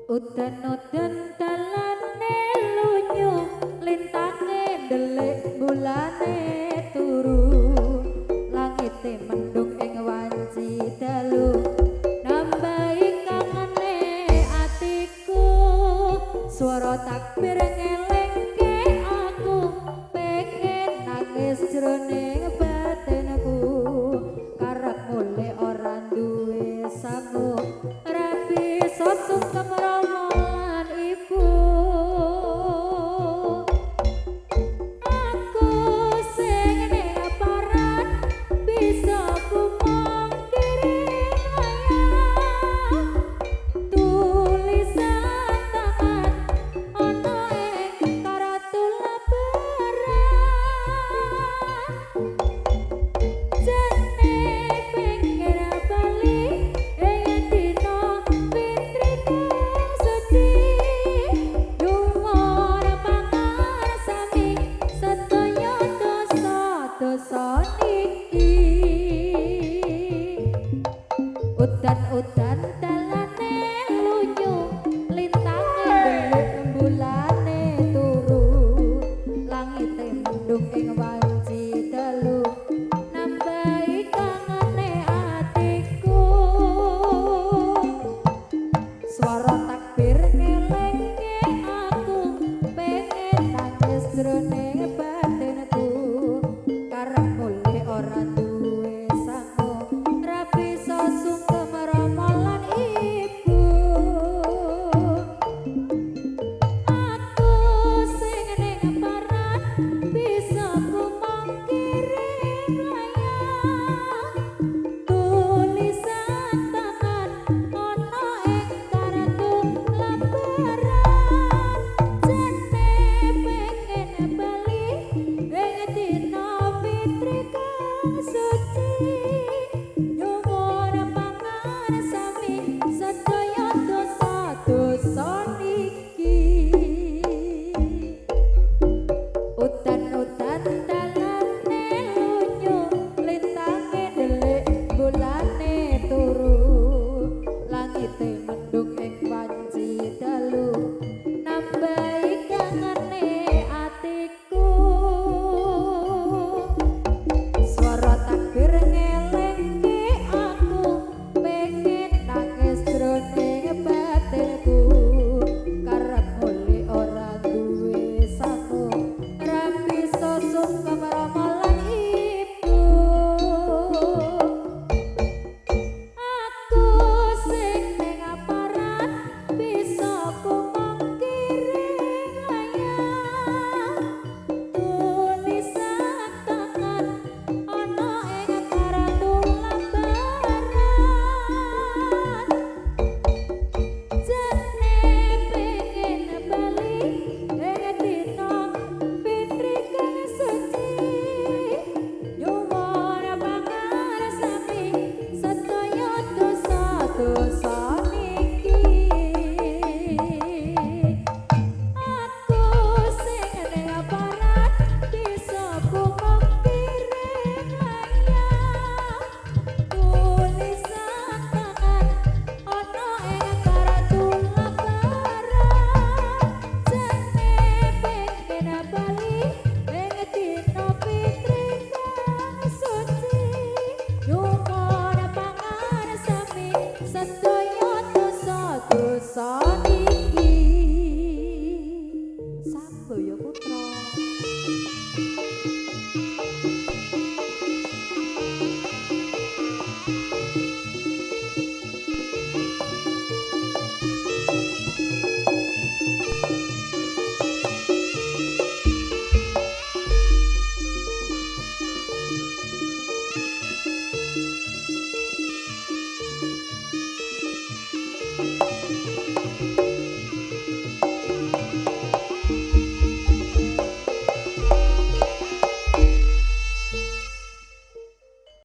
Udan-udan dalane lunyu lintake ndelik bulane turu langite mendung ing wanci dalu nambahi kangane atiku swara takbir ngelingke aku pengen nangis jroning batinku karep mulih ora duwe sangu rapi sosok kemromolan ibu aku sing ning aparat bisa ku mangkiri layang tulisan tangan ana ing karatun lembaran jane pengen bali ing dina fitriku suci nyuwun pangarsami sedaya dosa-dosa niki udan-udan dalane lunyu lintake ndelik bulane turu langite mendung ing wanci dalu nambahi kangane atiku swara takbir ngelingke aku pengen nangis jroning batinku karep mulih ora duwe sangu ra bisa sungkem romolan ibu aku sing ning aparat bisa ku mangkiring layang tulisan tangan ana ing karatun lembaran jane pengen bali ing dina fitri kang suci nyuwun pangarsami sedaya dosa-dosa niki udan-udan dalane lunyu lintake ndelik bulane turu langite mendung ing wanci dalu nambahi kangane atiku swara takbir ngelingke aku pengen nangis jroning batinku karep mulih ora duwe sangu ra bisa sungkem romolan ibu aku sing ning aparat bisa ku mangkiring layang tulisan tangan ana ing karatun lembaran jane pengen bali ing dina fitri kang suci nyuwun pangarsami sedaya dosa-dosa niki aku sing ning aparat bisa ku mangkiring layang tulisan tangan ana ing karatun lembaran jane pengen bali ing dina fitri kang suci nyuwun pangarsami sedaya dosa-dosa niki